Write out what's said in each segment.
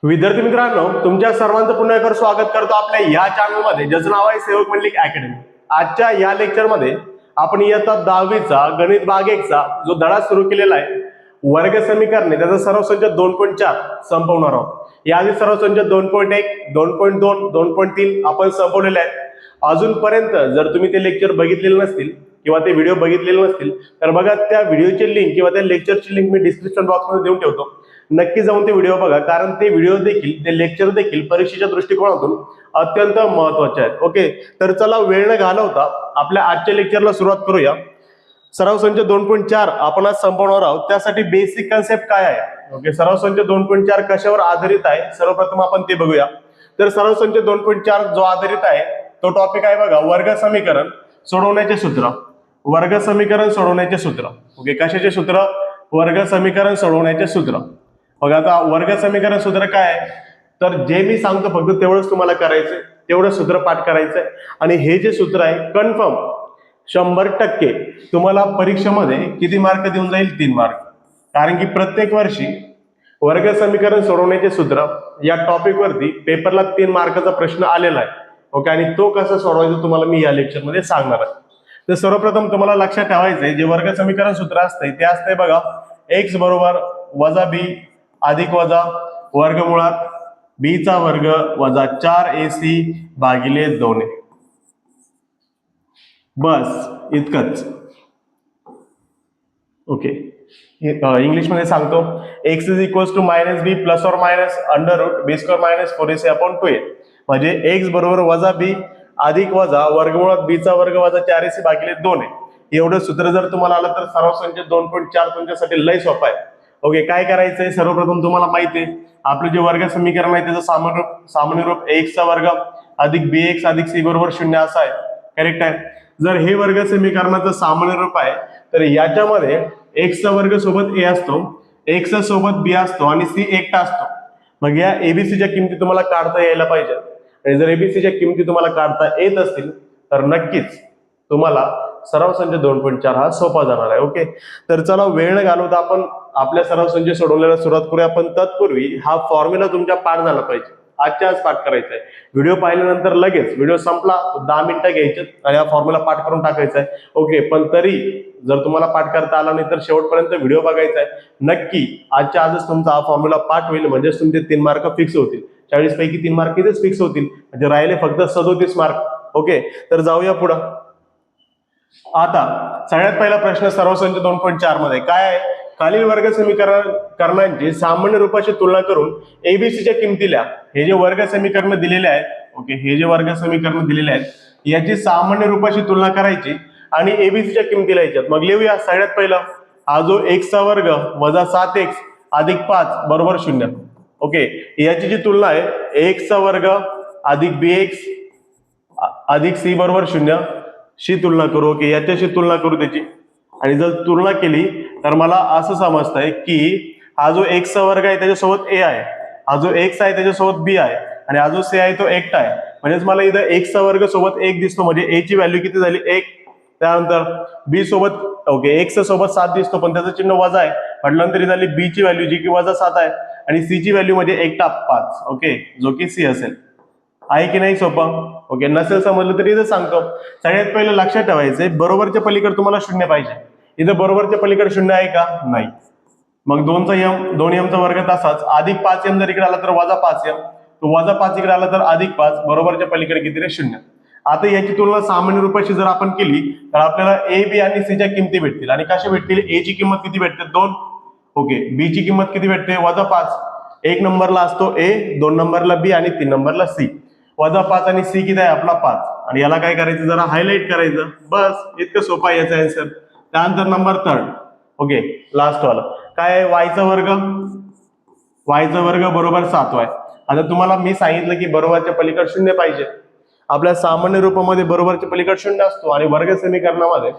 विद्यार्थी मित्रांनो, तुमच्या सर्वांचं पुन्हा एकदा स्वागत करतो आपल्या या चॅनलमध्ये, ज्याचं नाव आहे सेवक मंडलिक अकॅडमी. आजच्या या लेक्चरमध्ये आपण इयत्ता 10वीचा गणित भाग 1 चा जो धडा सुरू केलेला आहे वर्ग समीकरणे, त्याचा सर्व संच 2.4 संपवणार आहोत. याआधी सर्व संच 2.1, 2.2, 2.3 आपण संपवलेले आहेत. अजूनपर्यंत जर तुम्ही ते लेक्चर बघितलेले नसतील किंवा ते व्हिडिओ बघितलेले नसतील तर बघा, त्या व्हिडिओची लिंक किंवा त्या लेक्चरची लिंक मी डिस्क्रिप्शन बॉक्समध्ये देऊन ठेवतो. नक्की जाऊन ते व्हिडिओ बघा, कारण ते व्हिडिओ देखील, ते लेक्चर देखील परीक्षेच्या दृष्टिकोनातून अत्यंत महत्त्वाचे आहेत. ओके, तर चला वेळ न घालवता आपल्या आजच्या लेक्चरला सुरुवात करूया. सराव संच 2.4 आपण आज संपवणार आहोत. त्यासाठी बेसिक कन्सेप्ट काय आहे? ओके, सराव संच 2.4 कशावर आधारित आहे सर्वप्रथम आपण ते बघूया. तर सराव संच 2.4 जो आधारित आहे तो टॉपिक आहे बघा, वर्ग समीकरण सोडवण्याचे सूत्र. वर्ग समीकरण सोडवण्याचे सूत्र. ओके, कशाचे सूत्र? वर्ग समीकरण सोडवण्याचे सूत्र. बघा, आता वर्ग समीकरण सूत्र काय आहे? तर जे मी सांगतो फक्त तेवढंच तुम्हाला करायचंय, तेवढं सूत्र पाठ करायचंय. आणि हे जे सूत्र आहे कन्फर्म 100% तुम्हाला परीक्षेमध्ये किती मार्क देऊन जाईल? 3 मार्क. कारण की प्रत्येक वर्षी वर्ग समीकरण सोडवण्याचे सूत्र या टॉपिक वरती पेपरला 3 मार्काचा प्रश्न आलेला आहे. ओके, आणि तो कसा सोडवायचा तुम्हाला मी या लेक्चर मध्ये सांगणार आहे. तर सर्वप्रथम तुम्हाला लक्षात ठेवायचंय, जे वर्ग समीकरण सूत्र असतंय ते असतंय बघा, x बरोबर वजा b अधिक वजा वर्गमुळात b चा वर्ग वजा 4ac भागिले 2a. बस इतकंच. ओके, इंग्लिश मध्ये सांगतो, x is equals to -b plus और minus under root b square minus 4ac upon 2a. म्हणजे x बरोबर वजा b अधिक वजा वर्गमुळात b चा वर्ग वजा 4ac भागिले 2a. एवढं सूत्र जर तुम्हाला आलं तर सराव संच 2.4 तुमच्यासाठी लय सोपा आहे. ओके, काय करायचंय? सर्वप्रथम तुम्हाला माहिती आहे आपलं जे वर्ग समीकरण आहे त्याचं सामान्य रूप x चा वर्ग अधिक bx अधिक c बरोबर 0 असं आहे. करेक्ट आहे. जर हे वर्ग समीकरणाचं सामान्य रूप आहे तर याच्यामध्ये x चा वर्ग सोबत a असतो, x सोबत b असतो आणि c एकटा असतो. मग या एबीसीच्या किमती तुम्हाला काढता यायला पाहिजे. आणि जर एबीसीच्या किमती तुम्हाला काढता येत असतील तर नक्कीच तुम्हाला सराव संच 2.4 हा सोपा जाणार आहे. ओके, तर चला वेळ न घालवता आपण आपल्या सराव संच सोडवण्याला सुरुवात करूया. पण तत्पूर्वी हा फॉर्म्युला तुमच्या पाठ झाला पाहिजे, आजच्या आज पाठ करायचा आहे. व्हिडिओ पाहिल्यानंतर लगेच व्हिडिओ संपला 10 मिनिटं घ्यायचे आणि हा फॉर्म्युला पाठ करून टाकायचा आहे. ओके, पण तरी जर तुम्हाला पाठ करता आला नाही तर शेवटपर्यंत व्हिडिओ बघायचा आहे. नक्की आजच्या आजच तुमचा हा फॉर्म्युला पाठ होईल, म्हणजेच तुमचे 3 मार्क फिक्स होतील. 40 पैकी 3 मार्क इथेच फिक्स होतील, म्हणजे राहिले फक्त 37 मार्क. ओके, तर जाऊया पुढं. आता सगळ्यात पहिला प्रश्न सराव संच 2.4 मध्ये काय आहे? खालील वर्ग समीकरणांची सामान्य रूपाची तुलना करून एबीसीच्या किमती लिहा. हे जे वर्ग समीकरण दिलेले आहेत, ओके, हे जे वर्ग समीकरण दिलेले आहेत याची सामान्य रूपाची तुलना करायची आणि एबीसीच्या किमती लिहायच्यात. मग लिहूया. सगळ्यात पहिला हा जो x चा वर्ग वजा 7x अधिक 5 बरोबर 0. ओके, याची जी तुलना आहे x चा वर्ग अधिक bx अधिक c बरोबर 0 शी तुलना करू. ओके, याच्याशी तुलना करू त्याची. आणि जर तुलना केली तर मला असं समजतंय की हा जो x चा वर्ग आहे त्याच्यासोबत a आहे, हा जो x आहे त्याच्यासोबत b आहे आणि हा जो c आहे तो एकटा आहे. म्हणजेच मला इथं x चा वर्ग सोबत 1 दिसतो, म्हणजे a ची व्हॅल्यू किती झाली? 1. त्यानंतर b सोबत, ओके, x सोबत 7 दिसतो पण त्याचं चिन्ह वजा आहे, म्हटल्यानंतर ही झाली b ची व्हॅल्यू जी की वजा 7 आहे आणि c ची व्हॅल्यू म्हणजे एकटा 5. ओके, जो की c असेल. आहे की नाही सोपं? ओके, नसेल समजलं तरी इथं सांगतो. सगळ्यात पहिलं लक्षात ठेवायचंय, बरोबरच्या पलीकडे तुम्हाला 0 पाहिजे. इथं बरोबरच्या पलीकडे 0 आहे का? नाही. मग 2m चा वर्ग तसाच, अधिक 5m जर इकडे आला तर वजा 5m, तो वजा 5 इकडे आला तर अधिक 5, बरोबरच्या पलीकडे किती रे? 0. आता याची तुलना सामान्य रूपाशी जर आपण केली तर आपल्याला a, b आणि c च्या किमती भेटतील. आणि कशा भेटतील? a ची किंमत किती भेटते? 2. ओके, b ची किंमत किती भेटते? वजा 5. 1 नंबरला असतो a, 2 नंबरला b आणि 3 नंबरला c. वजा 5 आणि c किती आहे आपला? 5. आणि याला काय करायचं? जरा हायलाइट करायचं. बस इतकं सोपं आहे याचा आन्सर. त्यानंतर नंबर 3. ओके, लास्ट वाला काय आहे? y चा वर्ग, y चा वर्ग बरोबर 7 आहे. आता तुम्हाला मी सांगितलं की बरोबरच्या पलीकडे 0 पाहिजे. आपल्या सामान्य रूपामध्ये बरोबरच्या पलीकडे 0 असतो आणि वर्ग समीकरणामध्ये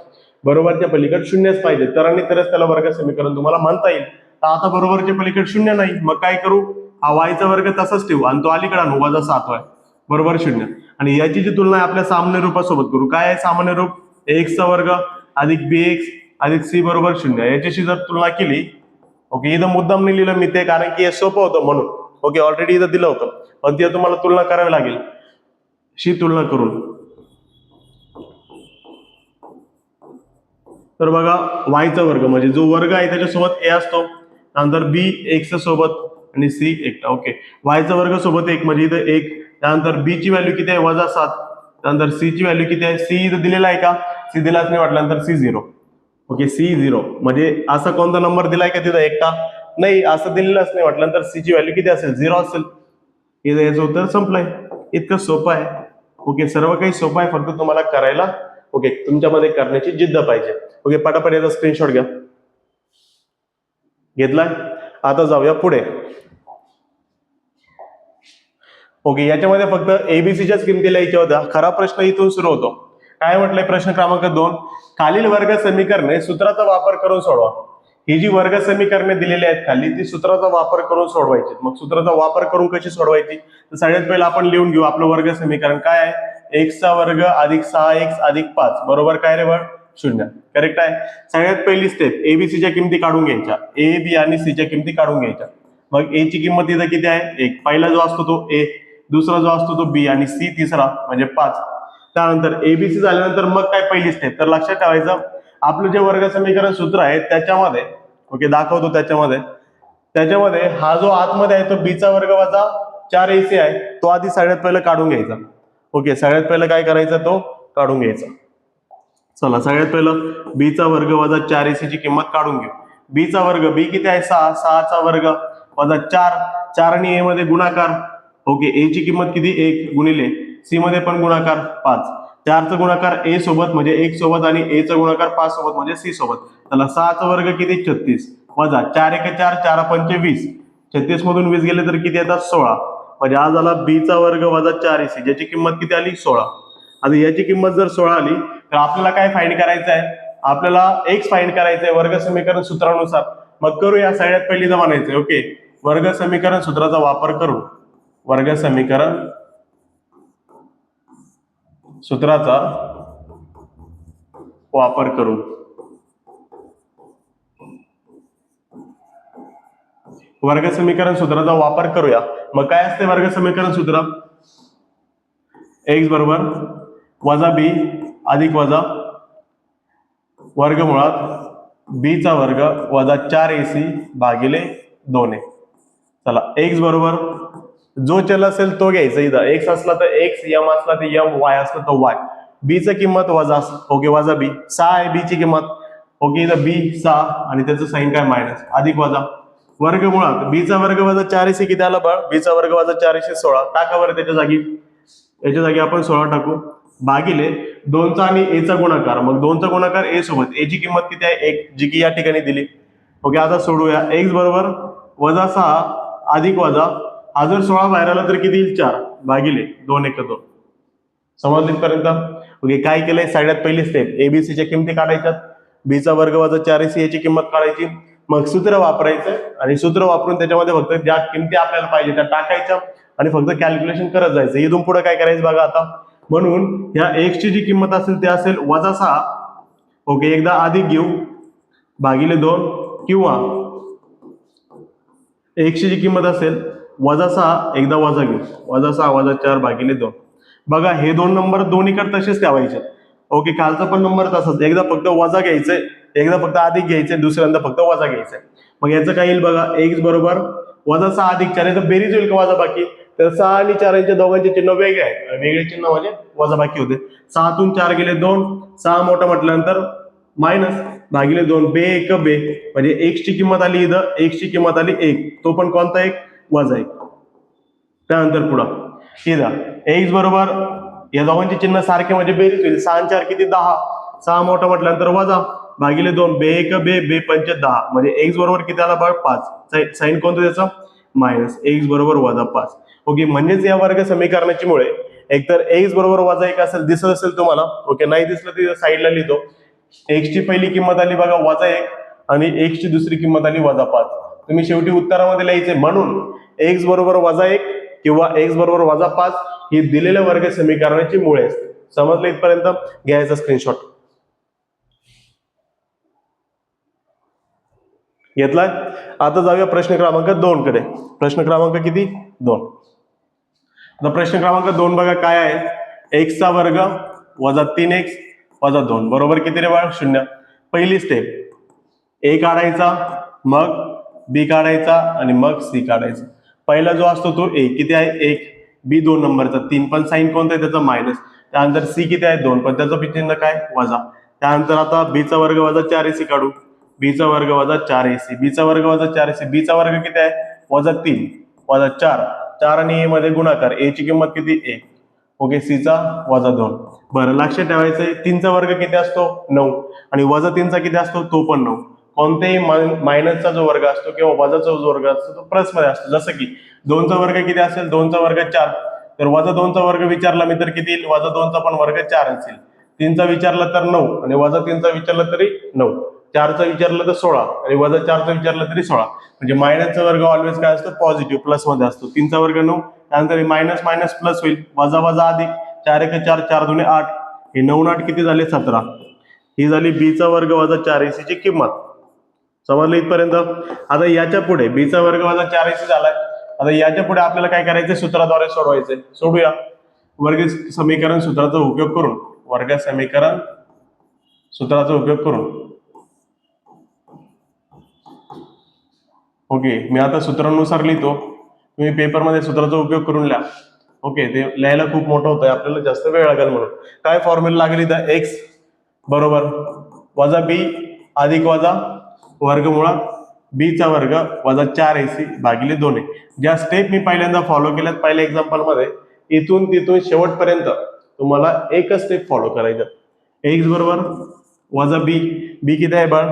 बरोबरच्या पलीकडे 0च पाहिजे, तरच त्याला वर्ग समीकरण तुम्हाला म्हणता येईल. तर आता बरोबरच्या पलीकडे 0 नाही, मग काय करू? हा y चा वर्ग तसाच ठेवू आणि तो अलीकडे आणू, वजा 7 आहे बरोबर 0. आणि याची जी तुलना आहे आपल्या सामान्य रूपासोबत करू. काय आहे सामान्य रूप? x चा वर्ग अधिक bx अधिक c बरोबर 0. याच्याशी जर तुलना केली, ओके, इथं मुद्दाम नाही लिहिलं मी ते, कारण की हे सोपं होतं म्हणून. ओके, ऑलरेडी इथं दिलं होतं, पण ते तुम्हाला तुलना करावी लागेल, शी तुलना करून. तर बघा, वायचा वर्ग म्हणजे जो वर्ग आहे त्याच्यासोबत ए असतो, त्यानंतर बी एक्स सोबत आणि सी एकटा. ओके, वायचा वर्ग सोबत एक म्हणजे इथं एक, त्यानंतर बी ची व्हॅल्यू किती आहे -7, त्यानंतर सी ची व्हॅल्यू किती आहे, सी इथं दिलेला आहे का, सी दिलाच नाही म्हटल्यानंतर सी 0. ओके, सी 0 म्हणजे असा कोणता नंबर दिलाय का तिथं एकटा, नाही असं दिलेलंच नाही म्हटल्यानंतर सी ची व्हॅल्यू किती असेल, 0 असेल. इथं याचं उत्तर संपलंय. इतकं सोपं आहे. ओके, सर्व काही सोपं आहे, फक्त तुम्हाला करायला ओके तुमच्यामध्ये करण्याची जिद्द पाहिजे. ओके, पटापट याचा स्क्रीनशॉट घ्या. घेतलाय. आता जाऊया पुढे. ओके, याच्यामध्ये फक्त एबीसीच्याच किमती लिहायच्या होत्या. खरा प्रश्न इथून सुरू होतो. काय म्हटलंय प्रश्न क्रमांक 2, खालील वर्ग समीकरणे सूत्राचा वापर करून सोडवा. ही जी वर्ग समीकरणे दिलेली आहेत खाली, ती सूत्राचा वापर करून सोडवायची. मग सूत्राचा वापर करून कशी सोडवायची, तर सगळ्यात पहिला आपण लिहून घेऊ आपलं वर्ग समीकरण काय आहे, एक्सचा वर्ग अधिक 6x अधिक 5 बरोबर काय रे बळ 0. करेक्ट आहे. सगळ्यात पहिली स्टेप, एबीसीच्या किमती काढून घ्यायच्या, ए बी आणि सी च्या किमती काढून घ्यायच्या. मग ए ची किंमत इथं किती आहे, 1. पहिला जो असतो तो ए, दुसरा जो असतो तो बी आणि सी तिसरा म्हणजे 5. त्यानंतर एबीसी झाल्यानंतर मग काय पहिली स्टेप, तर लक्षात ठेवायचं आपलं जे वर्ग समीकरण सूत्र आहे त्याच्यामध्ये ओके दाखवतो, त्याच्यामध्ये हा जो आतमध्ये आहे तो बीचा वर्ग वजा 4ac आहे, तो आधी सगळ्यात पहिलं काढून घ्यायचा. ओके, सगळ्यात पहिलं काय करायचं, तो काढून घ्यायचा. चला, सगळ्यात पहिलं बीचा वर्ग वजा 4ac ची किंमत काढून घेऊ. बीचा वर्ग, बी किती आहे 6, 6चा वर्ग वजा 4, 4 आणि ए मध्ये गुणाकार. ओके, ए ची किंमत किती 1 गुणिले सी मध्ये पण गुणाकार 5, 4 चा गुणाकार ए सोबत म्हणजे 1 सोबत आणि ए चा गुणाकार 5 सोबत म्हणजे सी सोबत. त्याला 6चा वर्ग किती 36 वजा 4 1 4, 4 5 20, 36 मधून 20 गेले तर किती येतात 16. म्हणजे आज आला बीचा वर्ग वजा 4ac, ज्याची किंमत किती आली 16. आता याची किंमत जर 16 आली तर आपल्याला काय फाइंड करायचं आहे, आपल्याला एक्स फाइंड करायचं आहे वर्ग समीकरण सूत्रानुसार. मग करूया. सगळ्यात पहिली तर म्हणायचं ओके, वर्ग समीकरण सूत्राचा वापर करू, वर्ग समीकरण सूत्राचा वापर करू. वर्ग समीकरण सूत्राचा वापर करूया. मग काय असते वर्ग समीकरण सूत्र, एक्स बरोबर वजा बी अधिक वजा वर्गमुळात बी चा वर्ग वजा 4ac भागिले 2a. चला, एक्स बरोबर जो चल असेल तो घ्यायचा. इथं एक्स असला तर एक्स, यम असला तर यम, वाय असला तर वाय. बी ची किंमत वजा, ओके वजा बी, 6 आहे बी ची किंमत. ओके, इथं बी 6 आणि त्याचं साइन काय मायनस, अधिक वजा वर्गमुळात बी चा वर्ग वजा 4ac किती आला बळ, बी चा वर्ग वजा 4ac 16. टाका बरं त्याच्या जागी आपण 16 टाकू, भागिले 2चा आणि ए चा गुणाकार. मग 2चा गुणाकार ए सोबत, ए ची किंमत किती आहे 1, जी की या ठिकाणी दिली. ओके, आता सोडूया. एक्स बरोबर वजा 6 अधिक वजा, हा जर 16 बाहेर आला तर किती येईल 4 भागिले 2 1 2. समजले इथपर्यंत. ओके, काय केलंय, सगळ्यात पहिली स्टेप एबीसीच्या किमती काढायच्यात, बीचा वर्ग वजा 4ac याची किंमत काढायची. मग सूत्र वापरायचं आणि सूत्र वापरून त्याच्यामध्ये फक्त ज्या किमती आपल्याला पाहिजे त्या टाकायच्या आणि फक्त कॅल्क्युलेशन करत जायचं. इथून पुढे काय करायचं बघा आता. म्हणून ह्या एक्स ची जी किंमत असेल ते असेल वजा 6. ओके, एकदा अधिक घेऊ भागिले 2, किंवा एक्स ची जी किंमत असेल वजा 6 एकदा वजा घेऊ, वजा 6 वजा 4 भागिले 2. बघा, हे दोन नंबर दोन्हीकडे तसेच ठेवायचे. ओके, खालचा पण नंबर तसाच, एकदा फक्त वजा घ्यायचंय, एकदा फक्त अधिक घ्यायचंय, दुसऱ्यांदा फक्त वजा घ्यायचंय. मग याचं काय येईल बघा, एक्स बरोबर वजा 6 अधिक 4, याचं बेरीज होईल का वजा बाकी, तर 6 आणि 4 यांच्या दोघांचे चिन्ह वेगळे आहेत, वेगळे चिन्ह म्हणजे वजा बाकी होते. 6 तून 4 गेले 2, 6 मोठा म्हटल्यानंतर मायनस भागिले 2, बे 1 बे, म्हणजे एक्स ची किंमत आली इथं, एक्स ची किंमत आली 1, तो पण कोणता 1 वजा 1. त्यानंतर पुढं इथं एक्स बरोबर या दोघांचे चिन्ह सारखे म्हणजे बेरीज होईल, 6 आणि 4 किती 10, 6 मोठा म्हटल्यानंतर वजा भागिले 2, बे 1 बे, बे 5 10, म्हणजे एक्स बरोबर किती आला बघ 5. साइन कोणतं त्याचं मायनस, एक्स बरोबर वजा 5. ओके, म्हणजेच या वर्ग समीकरणाची मुळे एकतर एक्स बरोबर वजा 1 असेल, दिसत असेल तुम्हाला. ओके, नाही दिसलं तर साईडला लिहितो. एक्स ची पहिली किंमत आली बघा वजा 1 आणि एक्स ची दुसरी किंमत आली वजा 5. तुम्ही शेवटी उत्तरामध्ये लिहायचे, म्हणून एक्स बरोबर वजा 1 किंवा एक्स बरोबर वजा 5 ही दिलेल्या वर्ग समीकरणाची मुळे असते. समजलं इथपर्यंत, घ्यायचा स्क्रीनशॉट. घेतलाय. आता जाऊया प्रश्न क्रमांक 2 कडे. प्रश्न क्रमांक किती? 2. आता प्रश्न क्रमांक 2 बघा काय आहे. x चा वर्ग वजा 3x वजा 2 बरोबर किती रे बाळ? 0. पहिली स्टेप a काढायचा, मग b काढायचा आणि मग c काढायचा. पहिला जो असतो तो a किती आहे? 1. b 2 नंबरचा 3 पण साइन कोणता आहे त्याचा मायनस. त्यानंतर c किती आहे? 2 पण त्याचं चिन्ह काय? वजा. त्यानंतर आता b चा वर्ग वजा 4ac काढू. b चा वर्ग वजा 4ac, b चा वर्ग वजा 4ac, b चा वर्ग किती आहे? वजा 3 वजा 4, 4 आणि a मध्ये गुणाकार, a ची किंमत किती? 1. ओके, c चा वजा 2. बरं, लक्षात ठेवायचंय 3 चा वर्ग किती असतो? 9 आणि वजा 3 चा किती असतो? तो पण 9. कोणत्याही मायनसचा जो वर्ग असतो किंवा वजाचा जो वर्ग असतो तो प्लस मध्ये असतो. जसं की 2 चा वर्ग किती असेल? 2 चा वर्ग 4. तर वजा 2 चा वर्ग विचारला मी तर किती येईल? वजा 2 चा पण वर्ग 4 असेल. 3 चा विचारला तर 9 आणि वजा 3 चा विचारला तरी 9. 4 चा विचारलं तर 16 आणि वजा 4 चा विचारलं तरी 16. म्हणजे मायनसचा वर्ग ऑलवेज काय असतो? पॉझिटिव्ह, प्लस मध्ये असतो. 3 चा वर्ग 9, त्यानंतर मायनस मायनस प्लस होईल, वजा वजा अधिक, 4 1 4, 4 2 8, हे 9 8 किती झाले? 17. ही झाली b चा वर्ग वजा 4ac ची किंमत. समजलं इथपर्यंत? आता याच्या पुढे b चा वर्ग वजा 4ac झालाय. आता याच्या पुढे आपल्याला काय करायचं? सूत्राद्वारे सोडवायचंय. सोडूया. वर्ग समीकरण सूत्राचा उपयोग करून, वर्ग समीकरण सूत्राचा उपयोग करून. ओके, मी आता सूत्रानुसार लिहितो. तुम्ही पेपरमध्ये सूत्राचा उपयोग करून लिहा. ओके, ते लिहायला खूप मोठं होतं, आपल्याला जास्त वेळ लागेल म्हणून. काय फॉर्म्युला लागेल इथं? x बरोबर वजा b अधिक वजा वर्गमुळात b चा वर्ग वजा 4ac भागिले 2a. ज्या स्टेप मी पहिल्यांदा फॉलो केल्यात पहिल्या एक्झाम्पल मध्ये, इथून तिथून शेवटपर्यंत तुम्हाला एकच स्टेप फॉलो करायचं. x बरोबर वजा b, b किती आहे बाळ?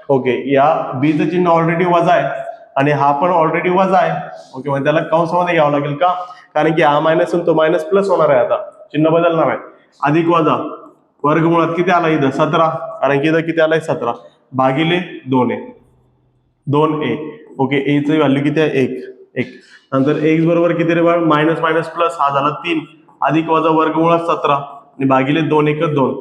ओके, या b चं चिन्ह ऑलरेडी वजा आहे आणि हा पण ऑलरेडी वजा आहे. ओके, म्हणजे त्याला कंसामध्ये घ्यावं लागेल का? कारण की हा मायनस तो मायनस प्लस होणार आहे. आता चिन्ह बदलणार आहे. अधिक वजा वर्गमुळात किती आला इथं? 17, कारण की इथं किती आलाय? 17 भागिले 2a. 2a. ओके, a ची व्हॅल्यू किती आहे? 1. नंतर x बरोबर किती रे बाळ? मायनस मायनस प्लस, हा झाला 3 अधिक वजा वर्गमुळात 17 आणि भागिले 2 1 2.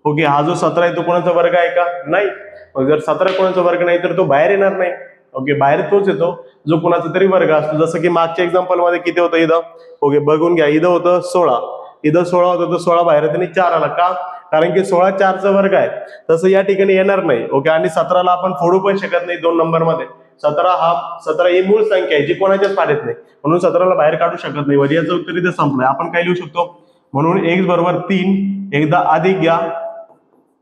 ओके, हा जो 17 आहे तो कोणाचा वर्ग आहे का? नाही. मग जर 17 कोणाचा वर्ग नाही तर तो बाहेर येणार नाही. ओके, बाहेर तोच येतो जो कोणाचा तरी वर्ग असतो. जसं की मागच्या एक्झाम्पल मध्ये किती होतं इथं? ओके, बघून घ्या. इथं होतं 16, इथं 16 होतं, तर 16 बाहेर येतं आणि 4 आला का? कारण की 16 4 चा वर्ग आहे. तसं या ठिकाणी येणार नाही. ओके, आणि 17 ला आपण फोडू पण शकत नाही 2 नंबर मध्ये. 17 ही मूळ संख्या आहे जी कोणाच्याच पाड्यात नाही, म्हणून 17 ला बाहेर काढू शकत नाही. याचं उत्तर इथं संपलंय. आपण काय लिहू शकतो? म्हणून x बरोबर 3, एकदा अधिक घ्या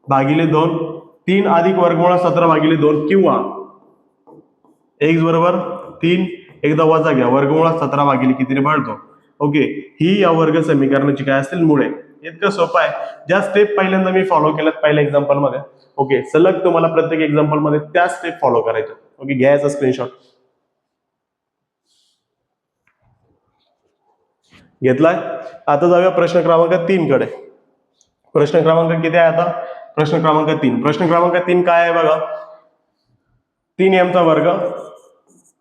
भागिले 2, 3 अधिक वर्गमुळात 17 भागिले 2, किंवा x बरोबर 3 एकदा वजा घ्या वर्गमुळात 17 भागिले किती रे बाळ? 2. ओके, ही या वर्ग समीकरणाची काय असेल? मुळे. इतकं सोपं आहे. ज्या स्टेप पहिल्यांदा मी फॉलो केल्यात पहिल्या एक्झाम्पल मध्ये, ओके, सलग तुम्हाला प्रत्येक एक्झाम्पल मध्ये त्या स्टेप फॉलो करायच्या. ओके, घ्यायचा स्क्रीनशॉट. घेतलाय. आता जाऊया प्रश्न क्रमांक 3 कडे. प्रश्न क्रमांक किती आहे आता? प्रश्न क्रमांक 3. प्रश्न क्रमांक 3 काय आहे बघा? 3m चा वर्ग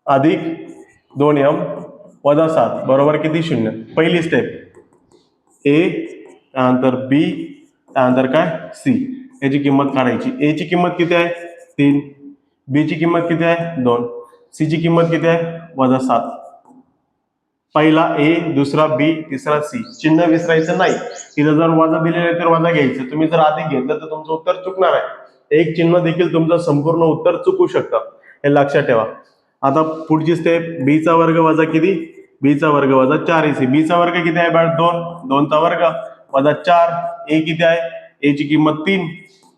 अधिक 2m वजा 7 बरोबर किती? 0. पहिली स्टेप a, त्यानंतर b, त्यानंतर काय? c. याची किंमत काढायची. a ची किंमत किती आहे? 3. b ची किंमत किती आहे? 2. c ची किंमत किती आहे? वजा 7. पहिला a, दुसरा b, तिसरा c. चिन्ह विसरायचं नाही. इथं जर वजा दिलेलं तर वजा घ्यायचं. तुम्ही जर अधिक घेतलं तर तुमचं उत्तर चुकणार आहे. एक चिन्ह देखील तुमचं संपूर्ण उत्तर चुकू शकतं, हे लक्षात ठेवा. आता पुढची स्टेप, b चा वर्ग वजा किती? b चा वर्ग वजा 4ac. b चा वर्ग किती आहे बाळ? 2. 2 चा वर्ग वजा 4. a किती आहे? a ची किंमत 3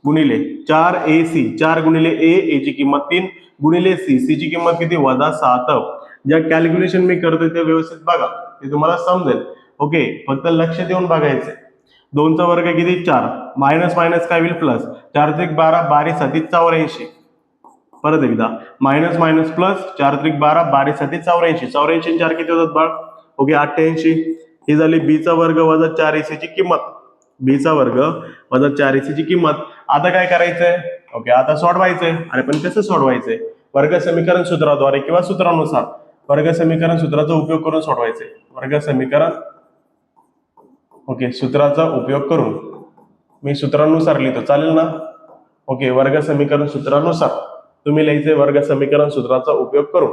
गुणिले 4ac. 4 गुणिले a ची किंमत 3 गुणिले c. c ची किंमत किती? वजा 7. ज्या कॅल्क्युलेशन मी करतोय ते व्यवस्थित बघा, ते तुम्हाला समजेल. ओके, फक्त लक्ष देऊन बघायचंय. 2 चा वर्ग किती? 4. मायनस मायनस काय होईल? प्लस. 4 3 12, 12 7 84. परत एकदा मायनस मायनस प्लस, 4 3 12, 12 7 84. 84 4 किती होतात बाळ? ओके, 88. ही झाली b चा वर्ग वजा 4ac ची किंमत. b चा वर्ग वजा 4ac ची किंमत. आता काय करायचंय? ओके, आता सोडवायचंय. अरे पण कसं सोडवायचंय? वर्ग समीकरण सूत्राद्वारे किंवा सूत्रानुसार. वर्ग समीकरण सूत्राचा उपयोग करून सोडवायचंय. वर्ग समीकरण, ओके, सूत्राचा उपयोग करून. मी सूत्रानुसार लिहितो, चालेल ना? ओके, वर्ग समीकरण सूत्रानुसार. तुम्ही लिहायचे वर्ग समीकरण सूत्राचा उपयोग करून,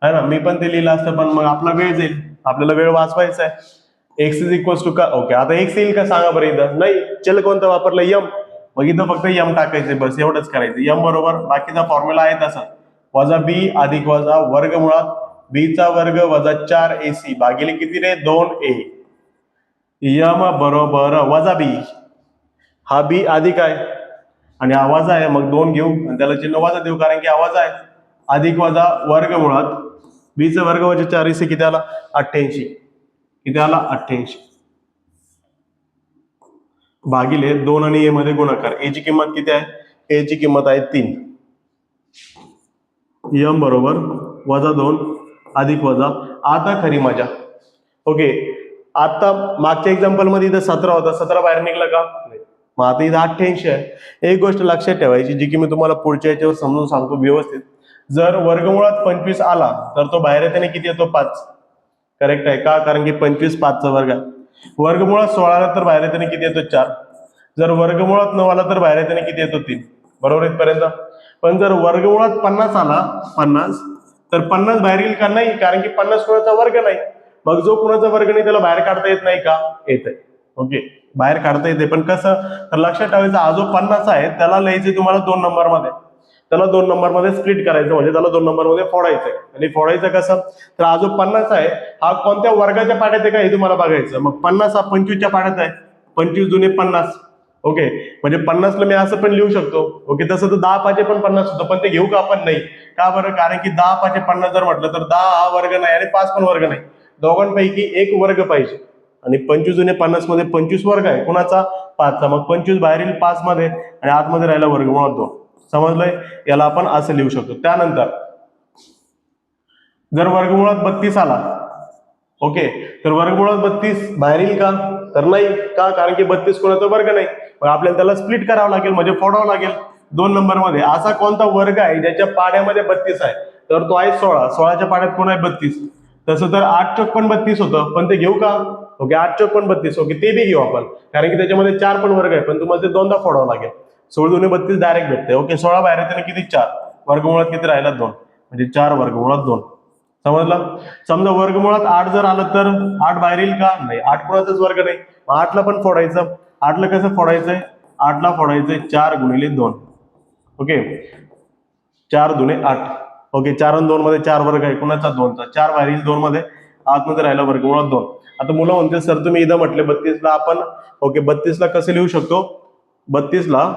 है ना. मी पण ते लिहिलं असतं पण मग आपला वेळ जाईल, आपल्याला वेळ वाचवायचा आहे. एक्स इज इक्वल टू का, ओके आता एक्स येईल का सांगा बरं. इथं नाही, चल कोणतं वापरलं, यम. मग इथं फक्त यम टाकायचे, बस एवढंच करायचं. यम बरोबर बाकीचा फॉर्म्युला आहे तसा, वजा बी अधिक वजा वर्गमुळात बी चा वर्ग वजा 4ac भागिले किती रे, 2a. यम बरोबर वजा बी, हा बी अधिक आहे आणि हा वजा आहे, मग 2 घेऊ आणि त्याला चिन्ह वजा देऊ कारण की हा वजा आहे. अधिक वजा वर्गमुळात बी चा वर्ग वजा 4ac किती आला, 88. किती आला, 88 भागिले 2 आणि ए मध्ये गुणाकार. ए ची किंमत किती आहे, ए ची किंमत आहे 3. यम बरोबर वजा 2 अधिक वजा, आता खरी मजा. ओके, आता मागच्या एक्झाम्पल मध्ये इथं 17 होता, 17 बाहेर निघला का, मग आता इथं 88 आहे. एक गोष्ट लक्षात ठेवायची जी की मी तुम्हाला पुढच्या याच्यावर समजून सांगतो व्यवस्थित. जर वर्गमुळात 25 आला तर तो बाहेर येताना किती येतो, 5. करेक्ट आहे का, कारण की 25 5 चा वर्ग आहे. वर्गमुळात 16 आला तर बाहेर येताना किती येतो, 4. जर वर्गमुळात 9 आला तर बाहेर येताना किती येतो, 3. बरोबर इथपर्यंत. पण जर वर्गमुळात 50 आला, 50 तर 50 बाहेर येईल का, नाही, कारण की 50 कोणाचा वर्ग नाही. मग जो कुणाचा वर्ग नाही त्याला बाहेर काढता येत नाही का, येत आहे. ओके, बाहेर काढता येते, पण कसं, तर लक्षात ठेवायचं हा जो 50 आहे त्याला लिहायचे तुम्हाला 2 नंबर मध्ये. त्याला 2 नंबर मध्ये स्प्लिट करायचं, म्हणजे त्याला 2 नंबर मध्ये फोडायचं. आणि फोडायचं कसं, तर हा जो 50 आहे हा कोणत्या वर्गाच्या पाड्यात आहे का हे तुम्हाला बघायचं. मग 50 हा 25 च्या पाड्यात आहे, 25 दुने 50. ओके, म्हणजे 50 ला मी असं पण लिहू शकतो. ओके, तसं तर 10 पाचे पण 50 होतं, पण ते घेऊ का आपण, नाही. का बरं, कारण की 10 पाचे 50 जर म्हटलं तर 10 हा वर्ग नाही आणि 5 पण वर्ग नाही. दोघांपैकी एक वर्ग पाहिजे. आणि 25 जुने 50 मध्ये 25 वर्ग आहे कुणाचा, 5चा. मग 25 बाहेर येईल 5 मध्ये आणि आतमध्ये राहिला वर्गमुळात 2. समजलंय, याला आपण असं लिहू शकतो. त्यानंतर जर वर्गमुळात 32 आला, ओके, तर वर्गमुळात 32 बाहेर येईल का, तर नाही. का, कारण की 32 कोणाचा वर्ग नाही. मग आपल्याला त्याला स्प्लिट करावं लागेल, म्हणजे फोडावं लागेल 2 नंबर मध्ये. असा कोणता वर्ग आहे ज्याच्या पाड्यामध्ये 32 आहे, तर तो आहे 16. 16च्या पाड्यात कोण आहे, 32. तसं तर 8 चौक पण 32 होतं, पण ते घेऊ का, ओके, 8 चौक पण 32. ओके, ते बी घेऊ आपण, कारण की त्याच्यामध्ये 4 पण वर्ग आहे, पण तुम्हाला ते दोनदा फोडावं लागेल. 16 दुने 32 डायरेक्ट भेटते. ओके, 16 बाहेर येते किती, 4. वर्गमुळात किती राहिला, 2, म्हणजे 4 वर्गमुळात 2. समजलं. समजा वर्गमुळात 8 जर आलं तर 8 बाहेर येईल का, नाही. 8 कोणाचाच वर्ग नाही, 8 ला पण फोडायचं. 8 ला कसं फोडायचंय, 8 ला फोडायचंय 4 गुणिले 2. ओके, 4 दुने 8. ओके, 4 आणि 2 मध्ये 4 वर्ग आहे कुणाचा, 2चा. 4 बाहेर येईल 2 मध्ये, आतमध्ये राहिला वर्गमुळात 2. आता मुलं म्हणते सर तुम्ही इथं म्हटले 32 ला आपण, ओके, 32 ला कसं लिहू शकतो, 32 ला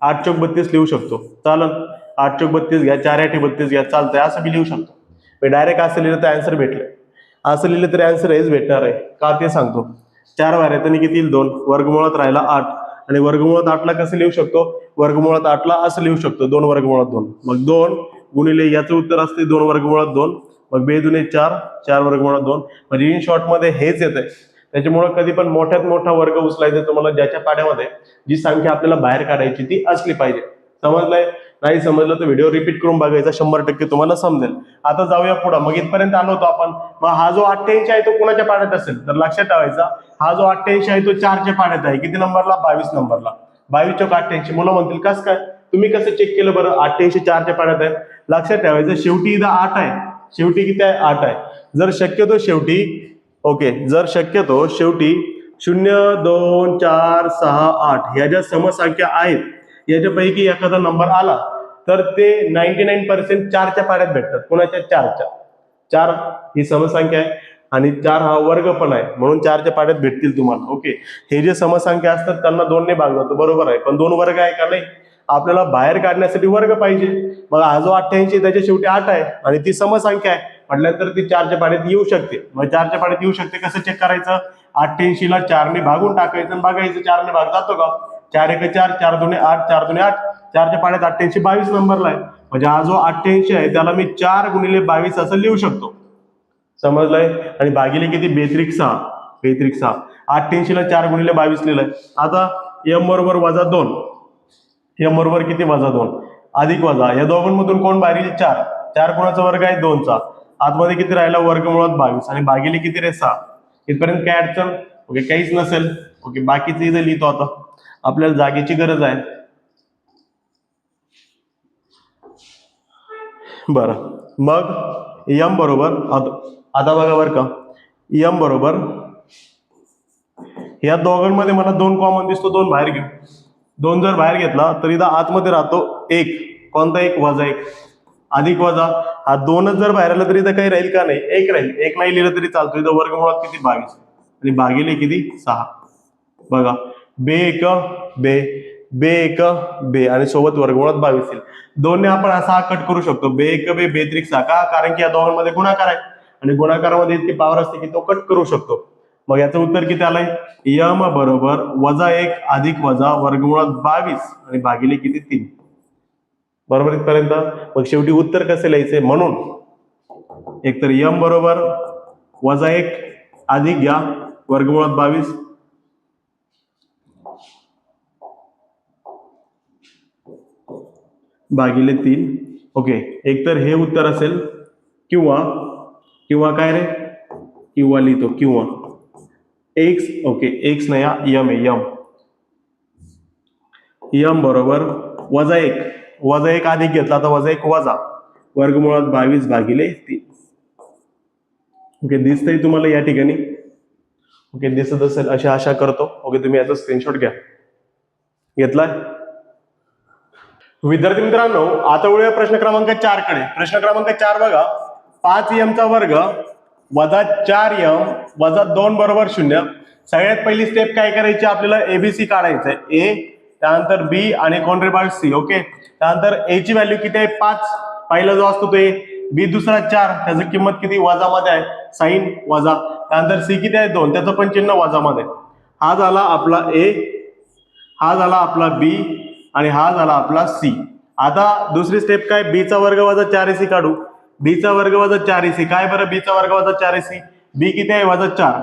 8 चौक 32 लिहू शकतो, चालन. 8 चौक 32 घ्या, 4 8 32 घ्या, चालतंय, असं बी लिहू शकतो. मी डायरेक्ट असं लिहिलं तर आन्सर भेटलं, असं लिहिलं तरी आन्सर हेच भेटणार आहे. का ते सांगतो. 4 बाहेर येताना किती येईल, 2. वर्गमुळात राहिला 8 आणि वर्गमुळात 8 ला कसं लिहू शकतो, वर्गमुळात 8 ला असं लिहू शकतो, 2 वर्गमुळात 2. मग 2 गुणिले याचं उत्तर असते 2 वर्गमुळात 2. मग 2 दुने 4, 4 वर्गमुळात 2. म्हणजे इन शॉर्ट मध्ये हेच येत आहे. त्याच्यामुळे कधी पण मोठ्यात मोठा वर्ग उचलायचा तुम्हाला, ज्याच्या पाड्यामध्ये जी संख्या आपल्याला बाहेर काढायची ती असली पाहिजे. समजलंय. नाही समजलं तर व्हिडिओ रिपीट करून बघायचा, 100% तुम्हाला समजेल. आता जाऊया पुढे. मग इथपर्यंत आलो होतो आपण. मग हा जो 88 आहे तो कोणाच्या पाड्यात असेल, तर लक्षात ठेवायचा हा जो 88 आहे तो 4च्या पाड्यात आहे. किती नंबरला, 22 नंबरला. 22 चौक 88. मुलं म्हणतील कसं काय, तुम्ही कसं चेक केलं बरं, 88 4च्या पाड्यात आहे. लक्षात ठेवायचं शेवटी इथं 8 आहे, शेवटी किती आहे, 8 आहे. जर शक्यतो शेवटी, ओके, जर शक्यतो शेवटी 0 2 4 6 8 ह्या ज्या समसंख्या आहेत याच्यापैकी एखादा नंबर आला तर ते 99% 4च्या पाड्यात भेटतात. कोणाच्या, 4च्या. 4 ही समसंख्या आहे आणि 4 हा वर्ग पण आहे, म्हणून 4च्या पाड्यात भेटतील तुम्हाला. ओके, हे जे समसंख्या असतात त्यांना 2 ने भागलं तर बरोबर आहे, पण 2 वर्ग आहे का, नाही. आपल्याला बाहेर काढण्यासाठी वर्ग पाहिजे. मग हा जो 88 त्याच्या शेवटी 8 आहे आणि ती समसंख्या आहे म्हटल्यानंतर ती 4च्या पाड्यात येऊ शकते. मग 4च्या पाड्यात येऊ शकते, कसं चेक करायचं, 88 ला 4 ने भागून टाकायचं आणि बघायचं 4 ने भाग जातो का. 4 1 4, 4 2 8, 4 2 8. 4च्या पाड्यात 88 22 नंबरला आहे, म्हणजे हा जो 88 आहे त्याला मी 4 गुणिले 22 असं लिहू शकतो. समजलंय. आणि भागिले किती, 42 6. 42 6. 88 ला 4 गुणिले 22 लिहिलंय. आता m बरोबर वजा 2. m बरोबर किती, वजा 2 अधिक वजा या दोघांमधून कोण बाहेर येईल, 4. 4 कोणाचा वर्ग आहे, 2चा. आतमध्ये किती राहिला, वर्गमुळात 22 आणि भागिले किती रे, 6. इथपर्यंत काय अडचण, ओके, काहीच नसेल. ओके, बाकीचं इथं लिहितो. आता आपल्याला जागेची गरज आहे. बरं, मग यम बरोबर आता बघा बरं का, यम बरोबर या दोघांमध्ये मला 2 कॉमन दिसतो, 2 बाहेर घेऊ. 2 जर बाहेर घेतला तर इथं आतमध्ये राहतो 1. कोणता 1? वजा 1. अधिक वजा हा 2च जर बाहेर आला तरी इथं काही राहील का? नाही, 1 राहील. 1 नाही लिहिलं तरी चालतो. इथं वर्गमुळात किती? 22 आणि भागिले किती? 6. बघा, बे 1 बे, बे 1 बे आणि सोबत वर्गमुळात 22 येईल. 2 ने आपण असा कट करू शकतो, बे 1 बे बेत्रिक 6 का? कारण की या दोघांमध्ये गुणाकार आहे आणि गुणाकारामध्ये इतकी पॉवर असते की तो कट करू शकतो. मग याचं उत्तर किती आलंय? यम बरोबर वजा 1 अधिक वजा वर्गमुळात 22 आणि भागिले किती? 3. बरोबर इथपर्यंत. मग शेवटी उत्तर कसे लिहायचे? म्हणून एकतर यम बरोबर वजा 1 अधिक घ्या वर्गमुळात 22 भागिले 3. ओके, एकतर हे उत्तर असेल किंवा किंवा काय रे? किंवा लिहितो किंवा एक्स. ओके, एक्स नाही, यम आहे. यम बरोबर वजा 1 अधिक घेतला तर वजा 1 वजा वर्गमुळात 22 भागिले 3. ओके, दिसतंय तुम्हाला या ठिकाणी? ओके, दिसत असेल अशी आशा करतो. ओके, तुम्ही याचा स्क्रीनशॉट घ्या. घेतलाय? विद्यार्थी मित्रांनो, आता वळूया प्रश्न क्रमांक 4 कडे. प्रश्न क्रमांक 4 बघा, 5m चा वर्ग वजा 4m वजा 2 बरोबर 0. सगळ्यात पहिली स्टेप काय करायची? आपल्याला एबीसी काढायचं आहे. ए, त्यानंतर बी आणि कॉन्ट्रीपार्ट सी. ओके, त्यानंतर ए ची व्हॅल्यू किती आहे? 5. पहिला जो असतो तो ए. बी दुसरा 4, त्याची किंमत किती? वजामध्ये आहे, साइन वजा. त्यानंतर सी किती आहे? 2, त्याचं पण चिन्ह वजामध्ये. हा झाला आपला ए, हा झाला आपला बी आणि हा झाला आपला सी. आता दुसरी स्टेप काय? बी चा वर्ग वजा 4ac काढू. बी चा वर्ग वजा 4ac काय बरं? बी चा वर्ग वजा 4ac. बी किती आहे? वजा 4.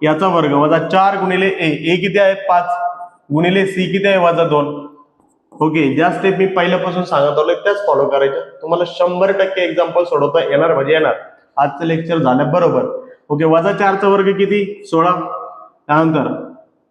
याचा वर्ग वजा 4 गुणिले ए किती आहे? 5 गुणिले सी किती आहे? वजा 2. ओके, ज्या स्टेप मी पहिल्यापासून सांगत आलोय त्याच फॉलो करायच्या. तुम्हाला 100% एक्झाम्पल सोडवता येणार म्हणजे येणार. आजचं लेक्चर झालं बरोबर. ओके, वजा 4 चा वर्ग किती? 16. त्यानंतर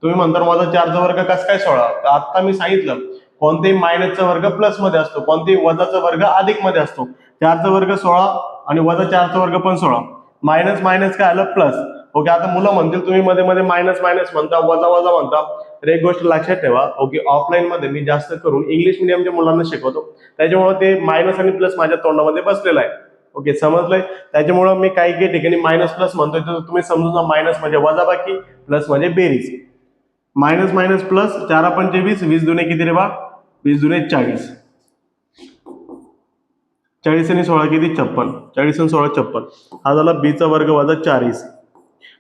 तुम्ही म्हणता वजा 4 चा वर्ग कसं काय 16? तर आता मी सांगितलं, कोणतेही मायनसचा वर्ग प्लस मध्ये असतो, कोणतेही वजाचा वर्ग अधिक मध्ये असतो. 4 चा वर्ग 16 आणि वजा 4 चा वर्ग पण 16. मायनस मायनस काय आलं? प्लस. ओके, आता मुलं म्हणतील तुम्ही मध्ये मध्ये मायनस मायनस म्हणता, वजा वजा म्हणता. तर एक गोष्ट लक्षात ठेवा, ओके, ऑफलाईन मध्ये मी जास्त करून इंग्लिश मिडियमच्या मुलांना शिकवतो, त्याच्यामुळे ते मायनस आणि प्लस माझ्या तोंडामध्ये बसलेलं आहे. ओके, समजलंय? त्याच्यामुळे मी काही ठिकाणी मायनस प्लस म्हणतोय तर तुम्ही समजून जा, मायनस म्हणजे वजाबाकी, प्लस म्हणजे बेरीज. मायनस मायनस प्लस, 4 पंचे 20, 20 दुने किती रे बा? 20 दुने 40. 40 आणि 16 किती? 56. 40 आणि 16 56. हा झाला बी चा वर्ग वजा 4ac.